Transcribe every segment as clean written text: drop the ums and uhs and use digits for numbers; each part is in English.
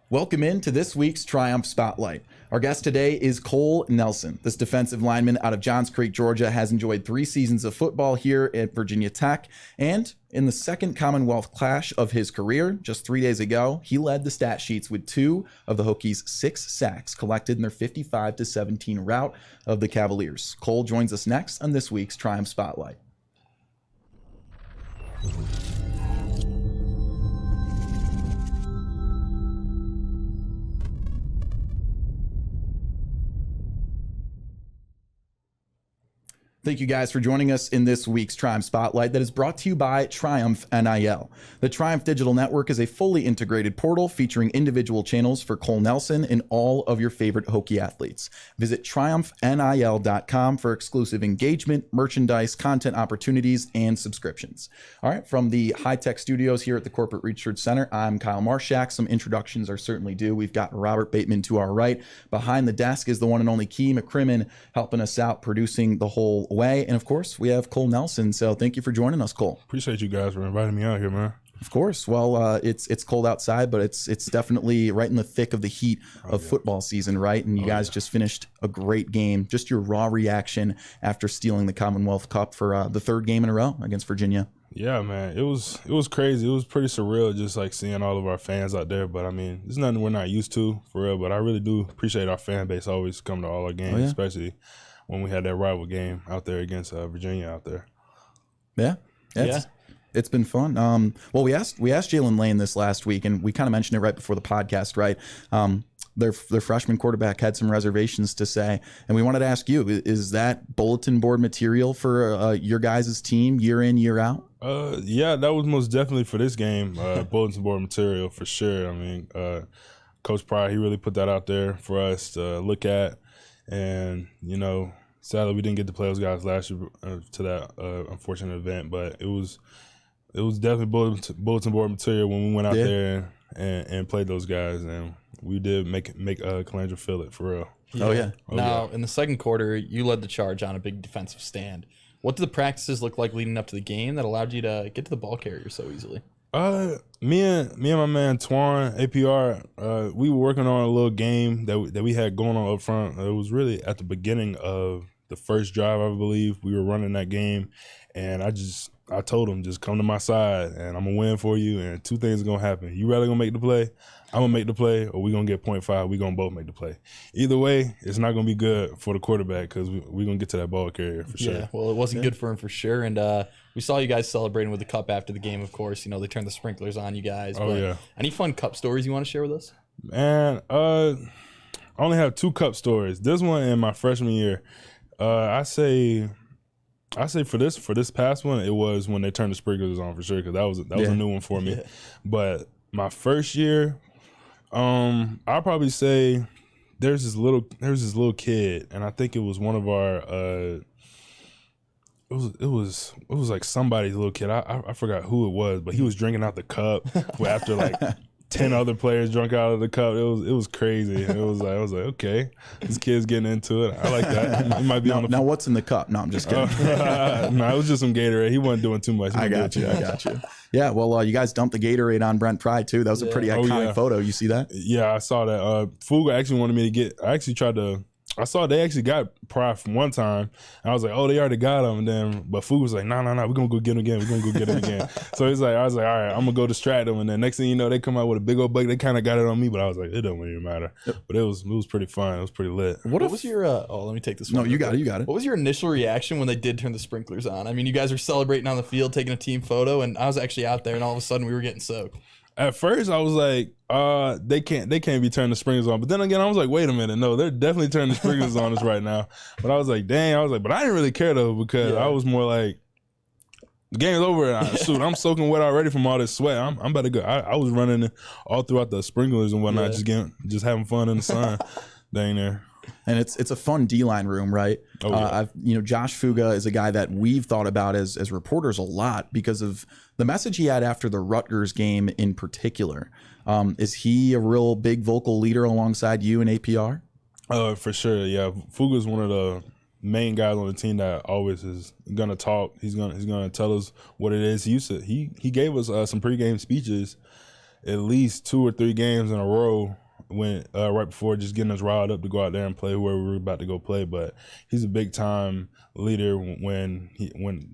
Welcome into this week's Triumph Spotlight. Our guest today is Cole Nelson. This defensive lineman out of Johns Creek, Georgia, has enjoyed 3 seasons of football here at Virginia Tech, and in the second Commonwealth clash of his career, just 3 days ago, he led the stat sheets with 2 of the Hokies' 6 sacks collected in their 55-17 rout of the Cavaliers. Cole joins us next on this week's Triumph Spotlight. Thank you guys for joining us in this week's Triumph Spotlight that is brought to you by Triumph NIL. The Triumph Digital Network is a fully integrated portal featuring individual channels for Cole Nelson and all of your favorite Hokie athletes. Visit triumphnil.com for exclusive engagement, merchandise, content opportunities, and subscriptions. All right, from the high-tech studios here at the Corporate Research Center, I'm Kyle Marshak. Some introductions are certainly due. We've got Robert Bateman to our right. Behind the desk is the one and only Key McCrimmon helping us out, producing the whole way. And of course, we have Cole Nelson. So thank you for joining us, Cole. Appreciate you guys for inviting me out here, man. Of course. Well, it's cold outside, but it's definitely right in the thick of the heat of football season, right? And you guys just finished a great game. Just your raw reaction after stealing the Commonwealth Cup for the 3rd game in a row against Virginia. Yeah, man, it was crazy. It was pretty surreal just like seeing all of our fans out there. But I mean, it's nothing we're not used to for real. But I really do appreciate our fan base always coming to all our games, especially when we had that rival game out there against Virginia out there. Yeah. It's been fun. Well, we asked Jalen Lane this last week, and we kind of mentioned it right before the podcast, right? Their freshman quarterback had some reservations to say, and we wanted to ask you: is that bulletin board material for your guys' team year in, year out? Yeah, that was most definitely for this game. Bulletin board material for sure. I mean, Coach Pryor, he really put that out there for us to look at. And, you know, sadly we didn't get to play those guys last year to that unfortunate event, but it was definitely bulletin board material when we went out there and played those guys, and we did make Calandra feel it for real. Now, in the second quarter, you led the charge on a big defensive stand. What did the practices look like leading up to the game that allowed you to get to the ball carrier so easily? Me and my man Twan APR, we were working on a little game that we had going on up front. It was really at the beginning of the first drive, I believe. We were running that game, and I told him, just come to my side, and I'm gonna win for you. And 2 things are gonna happen: you rather gonna make the play, I'm gonna make the play, or we gonna get 0.5. We gonna both make the play. Either way, it's not gonna be good for the quarterback because we gonna get to that ball carrier for sure. Yeah, well, it wasn't good for him for sure. And we saw you guys celebrating with the cup after the game. Of course, you know they turned the sprinklers on you guys. Any fun cup stories you want to share with us? Man, I only have 2 cup stories. This one in my freshman year. I say for this past one, it was when they turned the sprinklers on for sure, because that was a new one for me. But my first year, I'll probably say there's this little kid, and I think it was one of our it was like somebody's little kid. I forgot who it was, but he was drinking out the cup after like 10 other players drunk out of the cup. It was crazy. I was like, okay, this kid's getting into it. I like that. He might be on the. Now what's in the cup? No, I'm just kidding. No, it was just some Gatorade. He wasn't doing too much. I got you. Yeah, well, you guys dumped the Gatorade on Brent Pride too. That was a pretty iconic photo. You see that? Yeah, I saw that. Fuga actually wanted me to get. I saw they actually got Pride from one time, and I was like, oh, they already got him. And then, but Fuga was like, no, we're gonna go get him again. So I was like, all right, I'm gonna go distract them. And then next thing you know, they come out with a big old bucket. They kind of got it on me, but I was like, it don't even matter. But it was pretty fun. It was pretty lit. What was your? Let me take this one. No, you got it. What was your initial reaction when they did turn the sprinklers on? I mean, you guys were celebrating on the field, taking a team photo, and I was actually out there, and all of a sudden we were getting soaked. At first, I was like, they can't be turning the sprinklers on. But then again, I was like, wait a minute, no, they're definitely turning the sprinklers on us right now. But I was like, dang, but I didn't really care though, because I was more like, the game's over. Shoot, I'm soaking wet already from all this sweat. I'm about to go. I was running all throughout the sprinklers and whatnot, just having fun in the sun, dang there. And it's a fun D-line room, right? Josh Fuga is a guy that we've thought about as reporters a lot because of the message he had after the Rutgers game in particular. Is he a real big vocal leader alongside you and APR? For sure, yeah. Fuga's one of the main guys on the team that always is gonna talk. He's gonna tell us what it is. He gave us some pregame speeches at least 2 or 3 games in a row when right before just getting us riled up to go out there and play whoever we were about to go play. But he's a big time leader when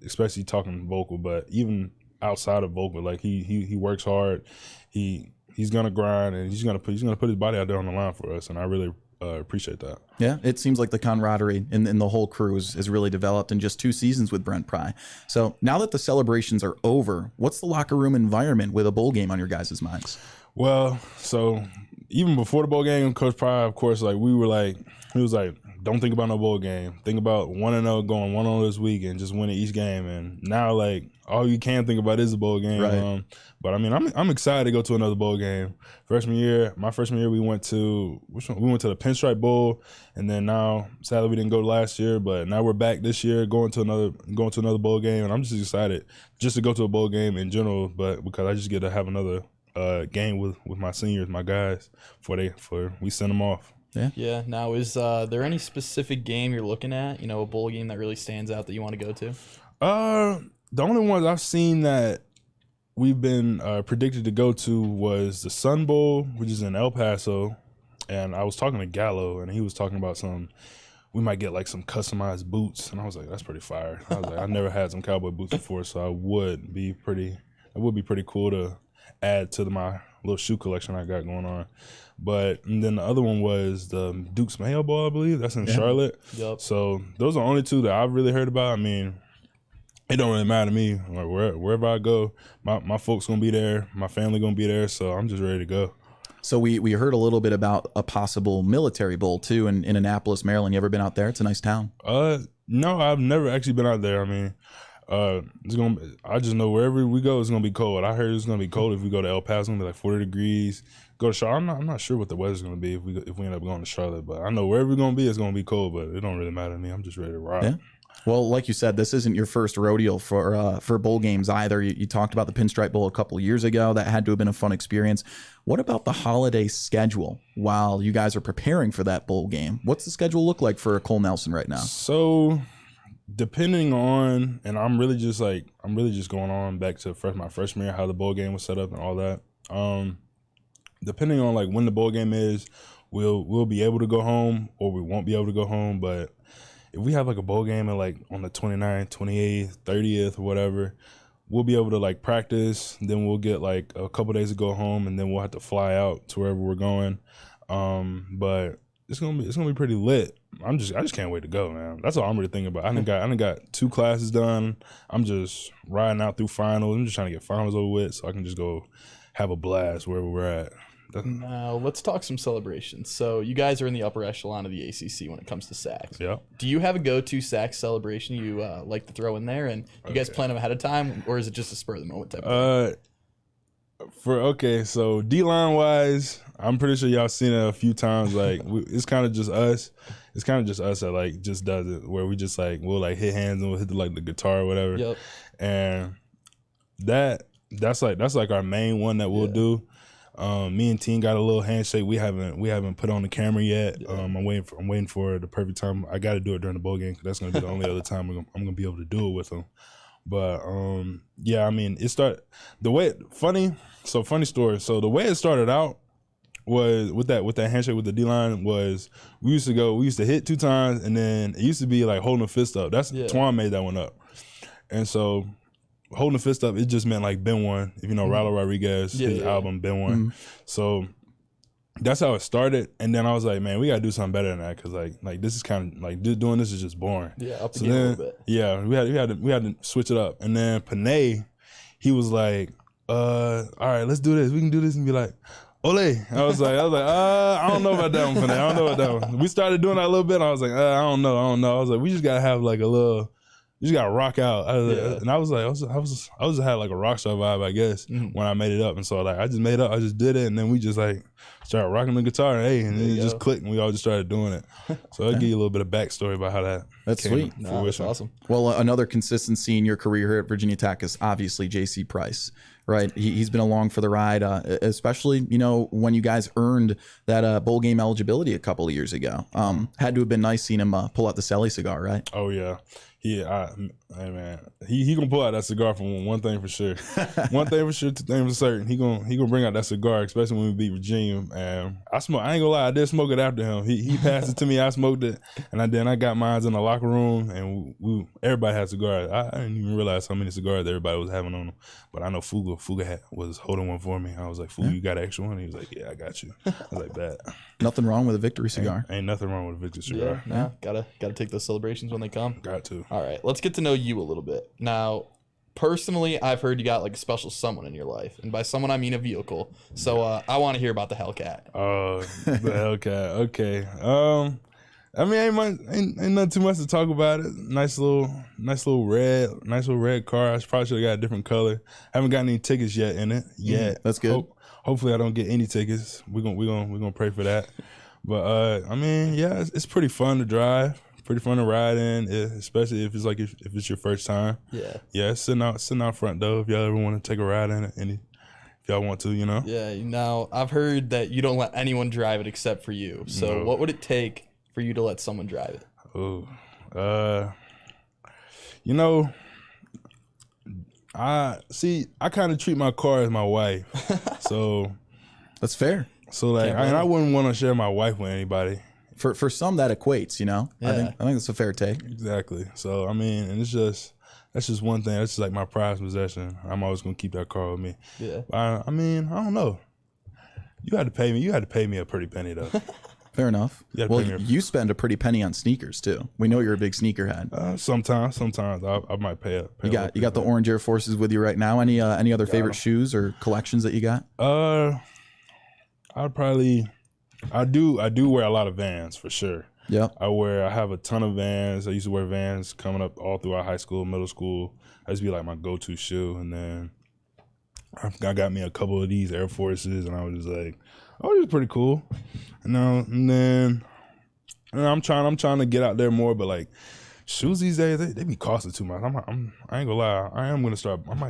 especially talking vocal, but even outside of vocal, like he works hard. He's gonna grind and he's gonna put his body out there on the line for us, and I really appreciate that. Yeah, it seems like the camaraderie in the whole crew is really developed in just 2 seasons with Brent Pry. So now that the celebrations are over, what's the locker room environment with a bowl game on your guys' minds? Well, so even before the bowl game, Coach Pry, of course, like he was like, don't think about no bowl game. Think about 1-0 going 1-0 this week and just winning each game. And now, like, all you can think about is a bowl game. Right. But I mean, I'm excited to go to another bowl game. My freshman year, we went to We went to the Pinstripe Bowl, and then now, sadly, we didn't go last year. But now we're back this year, going to another bowl game, and I'm just excited just to go to a bowl game in general. But because I just get to have another game with my seniors, my guys, before we send them off. Yeah. Now, is there any specific game you're looking at? A bowl game that really stands out that you want to go to? The only ones I've seen that we've been predicted to go to was the Sun Bowl, which is in El Paso. And I was talking to Gallo, and he was talking about we might get like some customized boots. And I was like, that's pretty fire. I was like, I never had some cowboy boots before, so it would be pretty cool to add to my little shoe collection I got going on. And then the other one was the Duke's Mayo Bowl, I believe. That's in Charlotte. Yep. So those are the only 2 that I've really heard about. I mean, it don't really matter to me. Like wherever I go, my folks gonna be there, my family gonna be there, so I'm just ready to go. So we heard a little bit about a possible military bowl too in Annapolis, Maryland. You ever been out there? It's a nice town. No, I've never actually been out there. I mean, I just know wherever we go, it's gonna be cold. I heard it's gonna be cold if we go to El Paso. It's gonna be like 40 degrees. Go to Charlotte. I'm not sure what the weather's gonna be if we end up going to Charlotte, but I know wherever we're gonna be, it's gonna be cold. But it don't really matter to me. I'm just ready to ride. Yeah. Well, like you said, this isn't your first rodeo for bowl games either. You talked about the Pinstripe Bowl a couple of years ago. That had to have been a fun experience. What about the holiday schedule while you guys are preparing for that bowl game? What's the schedule look like for Cole Nelson right now? So, depending on, and I'm really just going on back to my freshman year, how the bowl game was set up and all that. Depending on like when the bowl game is, we'll be able to go home or we won't be able to go home. But if we have like a bowl game like on the 29th, 28th, 30th, or whatever, we'll be able to like practice. Then we'll get like a couple days to go home, and then we'll have to fly out to wherever we're going. But it's gonna be pretty lit. I just can't wait to go, man. That's all I'm really thinking about. I done got 2 classes done. I'm just riding out through finals. I'm just trying to get finals over with so I can just go have a blast wherever we're at. Now, let's talk some celebrations. So you guys are in the upper echelon of the ACC when it comes to sacks. Yeah. Do you have a go-to sack celebration you like to throw in there? And you guys plan them ahead of time, or is it just a spur-of-the-moment type of thing? So D-line wise, I'm pretty sure y'all seen it a few times. Like it's kind of just us. It's kind of just us that like just does it, where we just like we'll like hit hands and we'll hit the guitar or whatever. Yep. And that's like our main one that we'll do. Me and Teen got a little handshake. We haven't put on the camera yet. Yeah. I'm waiting for the perfect time. I got to do it during the bowl game because that's gonna be the only other time I'm gonna be able to do it with them. But yeah, I mean, funny story. So the way it started out was with that handshake with the D-line was we used to hit 2 times, and then it used to be like holding a fist up. Twan made that one up. And so holding a fist up, it just meant like Ben One. If you know Rallo Rodriguez, his album Ben One. Mm-hmm. So that's how it started. And then I was like, man, we gotta do something better than that, because like this is kind of like doing this is just boring. Yeah, up again a little bit. Yeah, we had to switch it up. And then Panay, he was like, all right, let's do this. We can do this, and be like, Ole. I was like, I don't know about that one, Panay. I don't know about that one. We started doing that a little bit. And I was like, I don't know. I was like, we just gotta have like a little. You just gotta rock out. And I was like, I was had like a rock star vibe, I guess, when I made it up. And so like I just made it up, I just did it, and then we just like started rocking the guitar, and then it just clicked, and we all just started doing it. So I'll give you a little bit of backstory about how that's sweet. That's awesome. Well, another consistency in your career here at Virginia Tech is obviously J.C. Price, right? He's been along for the ride, especially when you guys earned that bowl game eligibility a couple of years ago. Had to have been nice seeing him pull out the Selly cigar, right? Oh yeah. Hey man, he gonna pull out that cigar for one thing for sure. One thing for sure, two things for certain. He gonna bring out that cigar, especially when we beat Virginia. And I ain't gonna lie, I did smoke it after him. He passed it to me, I smoked it, and I got mine in the locker room, and everybody had cigars. I didn't even realize how many cigars everybody was having on them. But I know Fuga was holding one for me. I was like, Fuga, you got an extra one? He was like, yeah, I got you. I was like, bet. Nothing wrong with a victory cigar. Ain't nothing wrong with a victory cigar. Yeah, no, gotta take those celebrations when they come. Got to. All right, let's get to know you a little bit. Now, personally, I've heard you got like a special someone in your life. And by someone, I mean a vehicle. So I want to hear about the Hellcat. Oh, the Hellcat. Okay. I mean, ain't nothing too much to talk about it. Nice little red car. I probably should have got a different color. Haven't got any tickets yet in it yet. That's good. Hopefully I don't get any tickets. We're gonna pray for that. But I mean, yeah, it's pretty fun to drive. Pretty fun to ride in, especially if it's your first time. Yeah. Yeah, it's sitting out front though. If y'all ever want to take a ride in it, if y'all want to, Yeah. Now I've heard that you don't let anyone drive it except for you. So No. what would it take for you to let someone drive it? Oh, I kind of treat my car as my wife, so That's fair. so I wouldn't want to share my wife with anybody. For some that equates, Yeah. I think that's a fair take. Exactly. So I mean, and that's just one thing. That's just like my prized possession. I'm always gonna keep that car with me. Yeah. I mean, I don't know. You had to pay me a pretty penny though. Fair enough. You gotta Well, pay me you spend a pretty penny on sneakers too. We know you're a big sneakerhead. Sometimes I might pay up. You got the Orange Air Forces with you right now. Any other favorite shoes or collections that you got? I do wear a lot of Vans for sure. Yeah. I have a ton of Vans. I used to wear Vans coming up all throughout high school, middle school. I used to be like my go-to shoe, and then I got me a couple of these Air Forces, and I was just like, oh, this is pretty cool. And then I'm trying to get out there more, but like shoes these days, they be costing too much. I ain't gonna lie, I might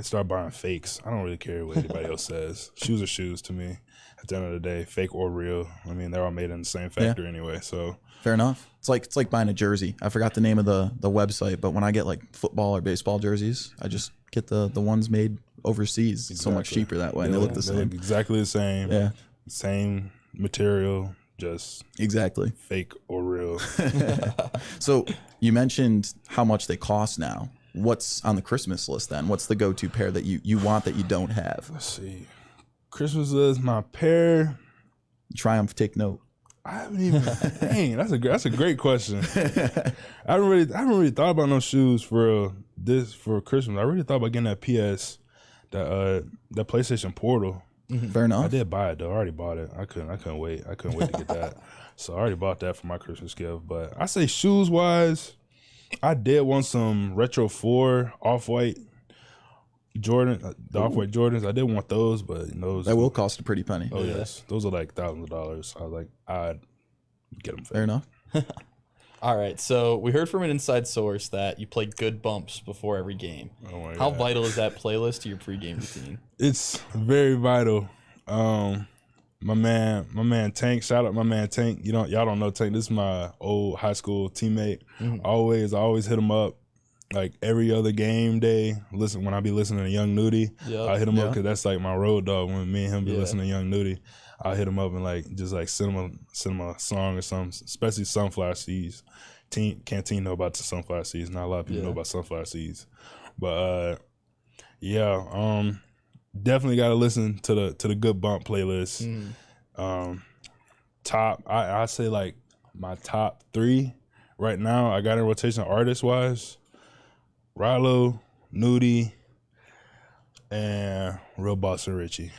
start buying fakes. I don't really care what anybody else says. Shoes are shoes to me. At the end of the day, fake or real. I mean, they're all made in the same factory anyway. So Fair enough. It's like buying a jersey. I forgot the name of the website, but when I get like football or baseball jerseys, I just get the ones made overseas. It's so much cheaper that way, and they look the same. They look exactly the same. Yeah. Same material, just Exactly. fake or real. So you mentioned how much they cost now. What's on the Christmas list then? What's the go-to pair that you want that you don't have? Let's see. Christmas is my pair. Triumph, take note. I haven't even. Dang, that's a great question. I haven't really thought about no shoes for Christmas. I really thought about getting that that PlayStation Portal. Fair enough. I did buy it though. I already bought it. I couldn't wait. I couldn't wait to get that. So I already bought that for my Christmas gift. But I say shoes wise, I did want some Retro 4 Off-White Jordan, the Off-White Jordans. I did want those, but those That will cost a pretty penny. Oh yes, those are like thousands of dollars. I was like, I'd get them. Fair enough. All right, so we heard from an inside source that you play good bumps before every game. Oh my How God. vital is that playlist to your pregame routine? It's very vital. My man Tank, shout out my man Tank. Y'all don't know Tank. This is my old high school teammate. I always hit him up like every other game day. When I be listening to Young Nudie, I hit him up because that's like my road dog. When me and him be listening to Young Nudie, I hit him up and like just like send him a song or something, especially Sunflower Seeds. Can't know about the Sunflower Seeds. Not a lot of people know about Sunflower Seeds, but definitely got to listen to the good bump playlist. I say like my top 3 right now. I got in rotation artist wise: Rilo, Nudie, and Real Boss and Richie.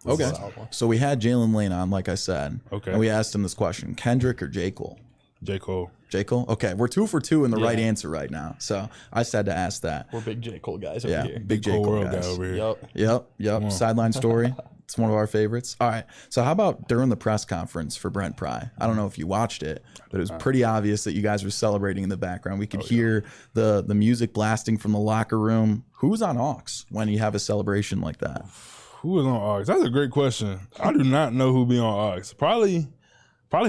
Okay. So we had Jalen Lane on, like I said. Okay. And we asked him this question: Kendrick or J. Cole? J. Cole. J. Cole? Okay. We're 2 for 2 in the right answer right now. So I just had to ask that. We're big J. Cole guys over Yeah. here. Big J. Cole World guys. guy over here. Yup. Yep. Sideline story. It's one of our favorites. All right. So how about during the press conference for Brent Pry? I don't know if you watched it, but it was pretty obvious that you guys were celebrating in the background. We could hear the music blasting from the locker room. Who's on aux when you have a celebration like that? Who is on aux? That's a great question. I do not know who be on aux. Probably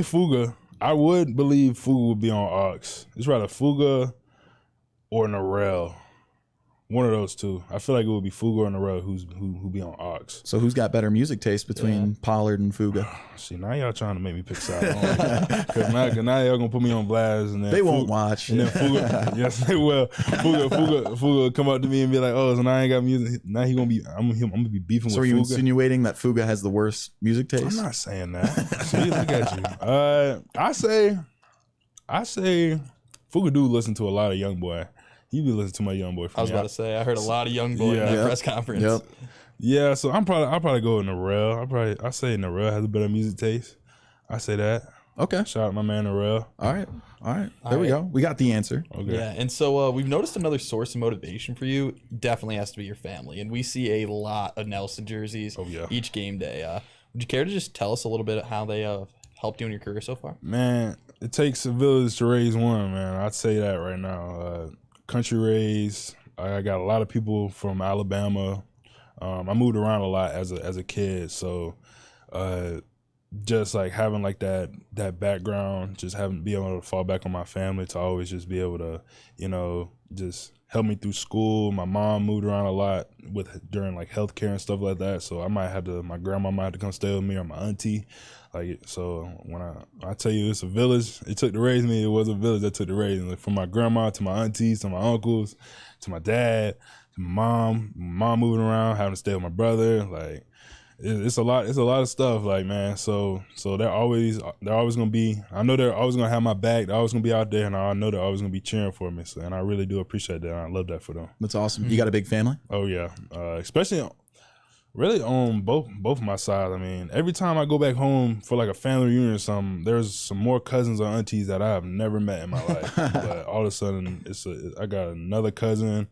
Fuga. I would believe Fuga would be on aux. It's rather Fuga, or Narelle. One of those two. I feel like it would be Fuga or Narelle who be on aux. So who's got better music taste between Pollard and Fuga? See, now y'all trying to make me pick sides. Because now y'all gonna put me on blast, and then They won't watch. And then Fuga, yes, they will. Fuga will come up to me and be like, "Oh, so now I ain't got music." Now I'm gonna be beefing So with are you Fuga. insinuating that Fuga has the worst music taste? I'm not saying that. See, look at you. I say, Fuga do listen to a lot of Young Boy. He be listening to my Young Boy. I was about to say, I heard a lot of Young Boy in that press conference. Yep. Yeah, so I'll probably go with Narelle. I say Narelle has a better music taste. I say that. Okay. Shout out my man Narelle. All right. There we go. We got the answer. Okay. Yeah, and so we've noticed another source of motivation for you definitely has to be your family. And we see a lot of Nelson jerseys each game day. Would you care to just tell us a little bit how they helped you in your career so far? Man, it takes a village to raise one, man. I'd say that right now. Country raised. I got a lot of people from Alabama. I moved around a lot as a kid, so just like having like that background, just be able to fall back on my family to always just be able to, just help me through school. My mom moved around a lot during like healthcare and stuff like that, so my grandma might have to come stay with me, or my auntie. So when I tell you it's a village, it took to raise me. It was a village that took to raise me. Like from my grandma to my aunties to my uncles to my dad to my mom moving around, having to stay with my brother. Like it's a lot of stuff. Like, man, so they're always gonna be. I know they're always gonna have my back. They're always gonna be out there, and I know they're always gonna be cheering for me. So, and I really do appreciate that. And I love that for them. That's awesome. You got a big family? Oh yeah, especially. Really on both my sides. I mean, every time I go back home for like a family reunion or something, there's some more cousins or aunties that I have never met in my life. But all of a sudden, I got another cousin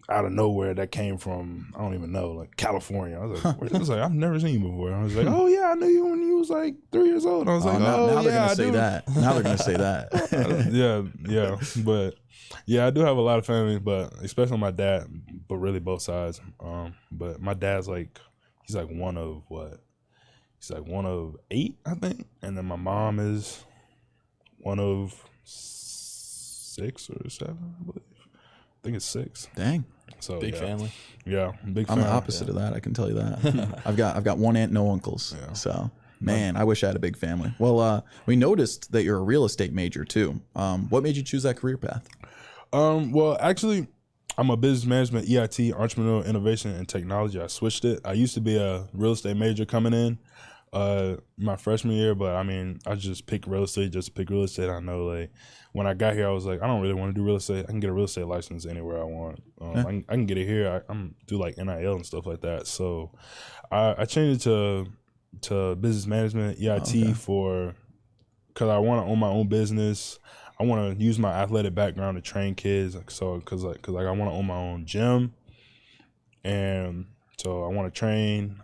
out of nowhere that came from, I don't even know, like California. I was like, I've never seen you before. I was like, oh yeah, I knew you when you was like 3 years old. I was like, now they're gonna say that. Now they're gonna say that. yeah. But yeah, I do have a lot of family, but especially my dad, but really both sides. But my dad's he's like one of what? He's like one of 8, I think. And then my mom is one of 6 or 7, I believe. I think it's 6. Dang. So big family. Yeah, big I'm family. the opposite of that. I can tell you that. I've got one aunt, no uncles. Yeah. So man, I wish I had a big family. Well, we noticed that you're a real estate major too. What made you choose that career path? Well, actually, I'm a business management, EIT, entrepreneurial innovation and technology. I switched it. I used to be a real estate major coming in my freshman year, but I mean, I just picked real estate just to pick real estate. I know, like, when I got here, I was like, I don't really want to do real estate. I can get a real estate license anywhere I want. I can get it here. I'm do like NIL and stuff like that. So I changed it to business management, EIT, because I want to own my own business. I want to use my athletic background to train kids. So, because I want to own my own gym, and so I want to train.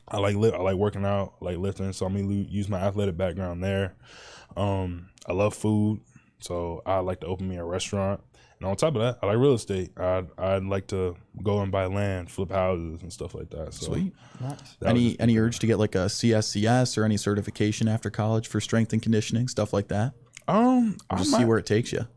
I like working out, I like lifting. So I'm gonna use my athletic background there. I love food, so I'd like to open me a restaurant. And on top of that, I like real estate. I'd like to go and buy land, flip houses, and stuff like that. So Sweet. Nice. Any urge to get like a CSCS or any certification after college for strength and conditioning, stuff like that? Just see where it takes you.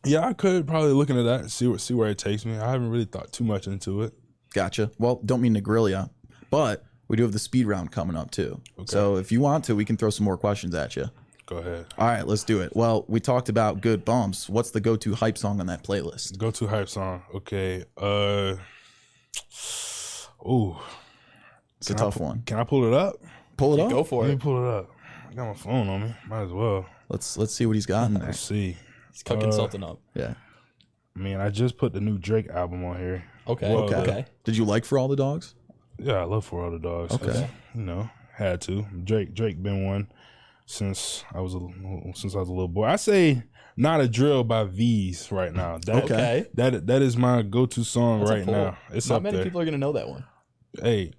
Yeah, I could probably look into that and see where it takes me. I haven't really thought too much into it. Gotcha. Well, don't mean to grill you, but we do have the speed round coming up too. Okay. So if you want to, we can throw some more questions at you. Go ahead. All right, let's do it. Well, we talked about good bumps. What's the go-to hype song on that playlist? Go-to hype song. Okay. It's a tough one. Can I pull it up? Pull it up? Go for Let me it. pull it up. I got my phone on me. Might as well. Let's see what he's got in there. Let's see. He's cooking something up. Yeah. I mean, I just put the new Drake album on here. Okay. Well, Okay. Did you like For All the Dogs? Yeah, I love For All the Dogs. Okay. Had to. Drake been one since I was a little boy. I say Not a Drill by V's right now. Okay. That is my go-to song That's a right pull. now. It's Not up many there. people are gonna know that one. Hey,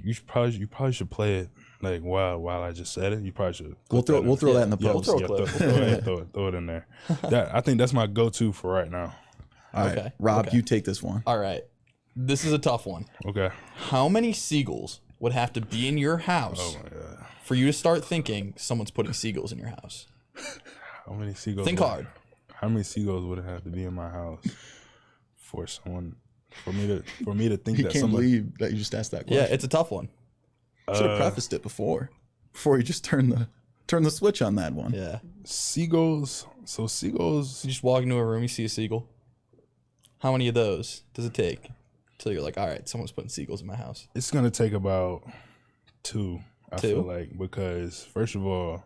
you probably should play it like while I just said it. You probably should. We'll throw that in the Yeah, we'll post. throw a Yeah, clip. throw it in there. I think that's my go-to for right now. All right, Okay. Rob, Okay. you take this one. All right. This is a tough one. Okay. How many seagulls would have to be in your house Oh my god. for you to start thinking someone's putting seagulls in your house? How many seagulls? Think hard. How many seagulls would it have to be in my house for me to think He that can't someone? believe that you just asked that question. Yeah, it's a tough one. Should have prefaced it before you just turn the switch on that one. Yeah. Seagulls. So seagulls. You just walk into a room, you see a seagull. How many of those does it take till you're like, all right, someone's putting seagulls in my house? It's gonna take about 2. I Two? feel like, because first of all,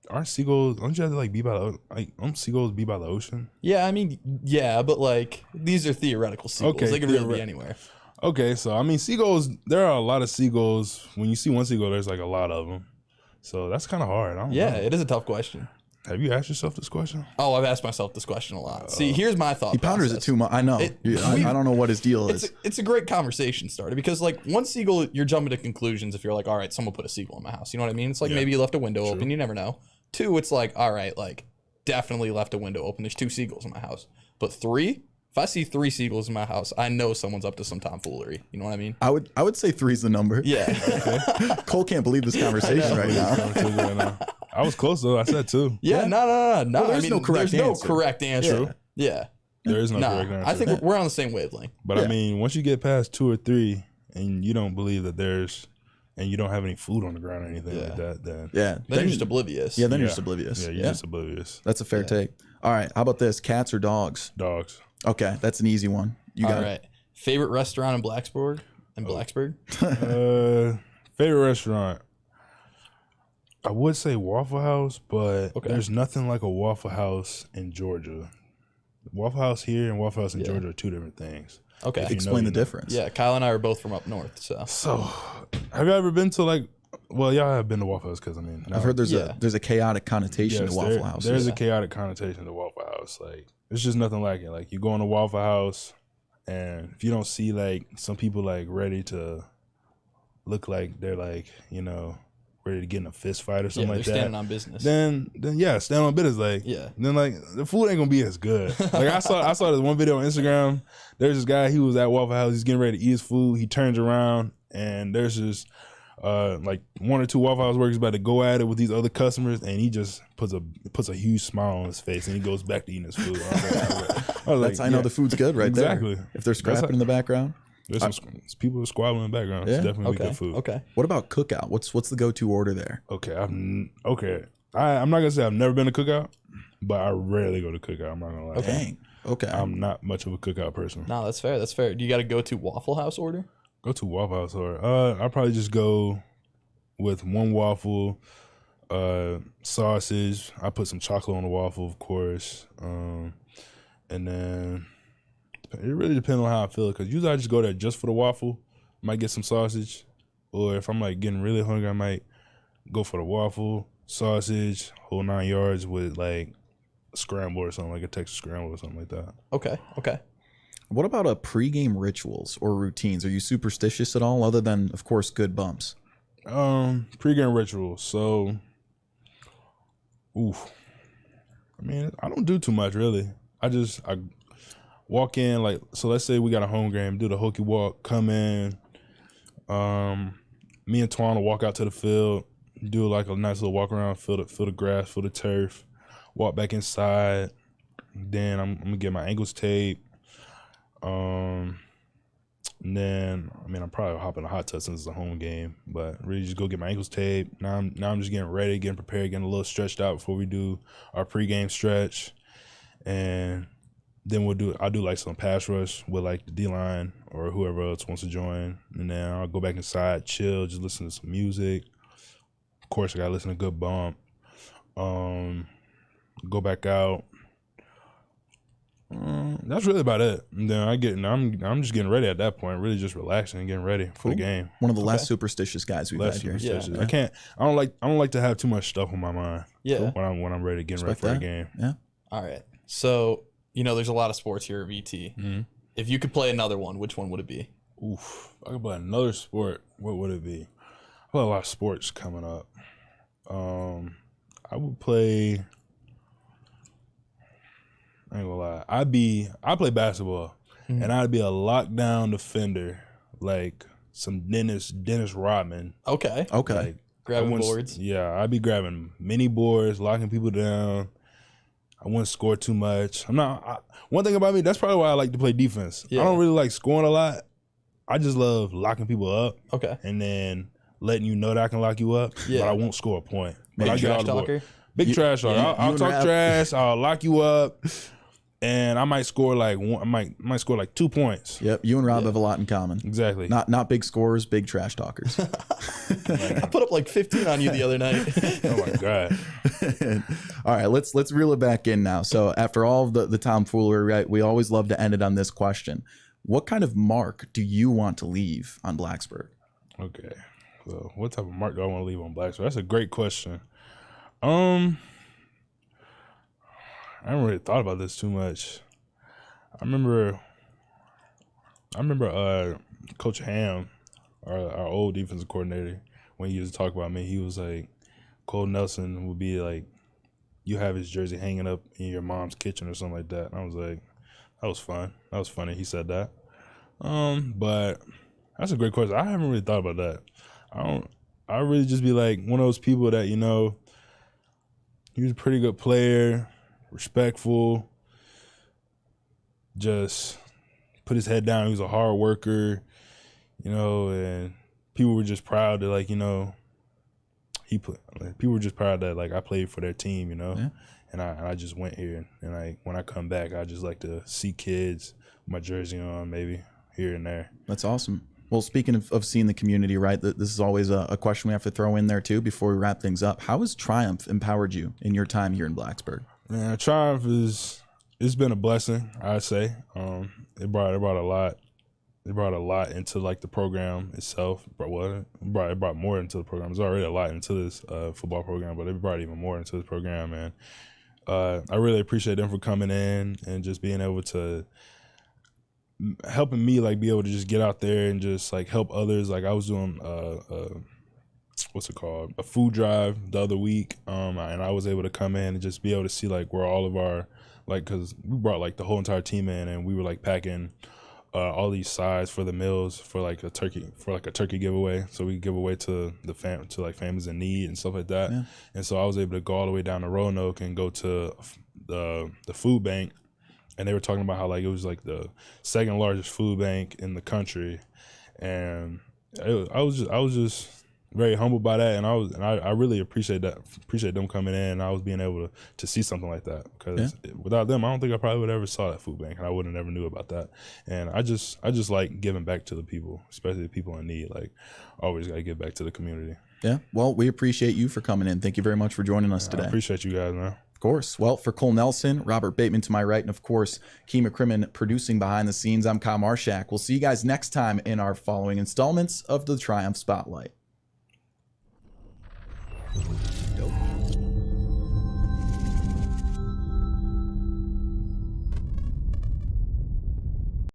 aren't seagulls? Don't you have to like be by the don't seagulls be by the ocean? Yeah, I mean, yeah, but like these are theoretical seagulls. Okay, They can really be anywhere. Okay, so I mean, seagulls. There are a lot of seagulls. When you see one seagull, there's like a lot of them. So that's kind of hard. I don't know. It is a tough question. Have you asked yourself this question? Oh, I've asked myself this question a lot. See, here's my thought. He ponders it process. too much. I know. I don't know what his deal is. It's a great conversation starter because like one seagull, you're jumping to conclusions if you're like, all right, someone put a seagull in my house. You know what I mean? It's like maybe you left a window open. You never know. 2, it's like, all right, like definitely left a window open. There's 2 seagulls in my house. But 3, if I see 3 seagulls in my house, I know someone's up to some tomfoolery. You know what I mean? I would say 3's the number. Yeah. Cole can't believe this conversation right now. I was close though. I said 2. Yeah. No. Well, I mean, no correct there's answer. no correct answer. Yeah. There is no correct answer. I think we're on the same wavelength. But I mean, once you get past 2 or 3, and you don't believe that and you don't have any food on the ground or anything like that, then Then you're just oblivious. Yeah, then you're just oblivious. Yeah, you're just oblivious. That's a fair take. All right, how about this? Cats or dogs? Dogs. Okay, that's an easy one. You got All right. Favorite restaurant in Blacksburg? Favorite restaurant. I would say Waffle House, but there's nothing like a Waffle House in Georgia. Waffle House here and Waffle House in Georgia are 2 different things. Okay. Explain the difference. Yeah, Kyle and I are both from up north, so. So, have you ever been to like? Well, y'all have been to Waffle House because I mean, I've heard there's a chaotic connotation to Waffle House. There's a chaotic connotation to Waffle House. Like, it's just nothing like it. Like, you go in a Waffle House, and if you don't see like some people like ready to look like they're like, you know, ready to get in a fist fight or something like that. They're standing on business. Then stand on business. Like, then like the food ain't gonna be as good. Like I saw this one video on Instagram. There's this guy, he was at Waffle House, he's getting ready to eat his food. He turns around and there's this like 1 or 2 Waffle House workers about to go at it with these other customers, and he just puts a huge smile on his face and he goes back to eating his food. I know the food's good right there. Exactly. If they're scrapping in the background. There's some people squabbling in the background. It's definitely good food. Okay. What about Cookout? What's the go-to order there? Okay. I'm not gonna say I've never been to Cookout, but I rarely go to Cookout. I'm not gonna lie. Dang. Okay. I'm not much of a Cookout person. No, that's fair. That's fair. Do you got to go to Waffle House order? Go to Waffle House order. I'll probably just go with 1 waffle, sausage. I put some chocolate on the waffle, of course, and then. It really depends on how I feel, because usually I just go there just for the waffle. Might get some sausage, or if I'm like getting really hungry, I might go for the waffle, sausage, whole 9 yards with like a scramble or something, like a Texas scramble or something like that. Okay. What about a pregame rituals or routines? Are you superstitious at all, other than, of course, good bumps? Pregame rituals. So, I mean, I don't do too much really. I walk in, like, so let's say we got a home game, do the hokey walk, come in. Me and Twan will walk out to the field, do like a nice little walk around, feel the grass, feel the turf, walk back inside. Then I'm gonna get my ankles taped. And then, I mean, I'm probably hop in a hot tub since it's a home game, but really just go get my ankles taped. Now I'm just getting ready, getting prepared, getting a little stretched out before we do our pregame stretch. And then I'll do like some pass rush with like the D-line or whoever else wants to join. And then I'll go back inside, chill, just listen to some music. Of course, I gotta listen to good bump. Go back out. That's really about it. And then I'm just getting ready at that point, really just relaxing and getting ready for the game. One of the less superstitious guys we've had here. Yeah. I don't like to have too much stuff on my mind. Yeah. When I'm ready to get ready for the game. Yeah. All right. So, there's a lot of sports here at VT. Mm-hmm. If you could play another one, which one would it be? If I could play another sport, what would it be? I play a lot of sports coming up. I would play. I ain't gonna lie. I play basketball, and I'd be a lockdown defender, like some Dennis Rodman. Okay. Like, grabbing boards. Yeah, I'd be grabbing many boards, locking people down. I wouldn't score too much. One thing about me, that's probably why I like to play defense. Yeah. I don't really like scoring a lot. I just love locking people up. Okay. And then letting you know that I can lock you up, Yeah. but I won't score a point. But Big I get trash all the board. talker. Big trash talker. I'll talk trash. I'll lock you up. And I might score like might score like 2 points. Yep, you and Rob have a lot in common. Exactly. Not big scorers, big trash talkers. I put up like 15 on you the other night. Oh my God. All right, let's reel it back in now. So after all of the tomfoolery, right, we always love to end it on this question. What kind of mark do you want to leave on Blacksburg? Okay. So what type of mark do I want to leave on Blacksburg? That's a great question. I haven't really thought about this too much. I remember Coach Ham, our old defensive coordinator, when he used to talk about me, he was like, Cole Nelson would be like, you have his jersey hanging up in your mom's kitchen or something like that. And I was like, that was fun. That was funny. He said that. But that's a great question. I haven't really thought about that. I really just be like one of those people that, you know, he was a pretty good player, respectful, just put his head down. He was a hard worker, you know, and people were just proud that, like, you know, people were just proud that, like, I played for their team, you know. Yeah. And I just went here, and when I come back, I just like to see kids with my jersey on, maybe here and there. That's awesome. Well, speaking of seeing the community, right, this is always a question we have to throw in there too before we wrap things up. How has Triumph empowered you in your time here in Blacksburg? Man, Triumph it's been a blessing, I'd say. It brought a lot. It brought a lot into, like, the program itself. It brought more into the program. There's already a lot into this football program, but it brought even more into the program. And I really appreciate them for coming in and just being able to helping me, like, be able to just get out there and just, like, help others. Like, I was doing what's it called, a food drive the other week, and I was able to come in and just be able to see, like, where all of our, like, because we brought, like, the whole entire team in, and we were, like, packing all these sides for the meals for, like, a turkey giveaway, so we give away to like families in need and stuff like that. Yeah. And so I was able to go all the way down to Roanoke and go to the food bank, and they were talking about how, like, it was, like, the second largest food bank in the country, and I was just very humbled by that, and I really appreciate them coming in, and I was being able to see something like that, because without them, I don't think I probably would have ever saw that food bank, and I would have never knew about that. And I just like giving back to the people, especially the people in need. Like, always got to give back to the community. Yeah. Well, we appreciate you for coming in. Thank you very much for joining us today. I appreciate you guys, man. Of course. Well, for Cole Nelson, Robert Bateman to my right, and of course, Keema Crimmin producing behind the scenes, I'm Kyle Marshak. We'll see you guys next time in our following installments of the Triumph Spotlight.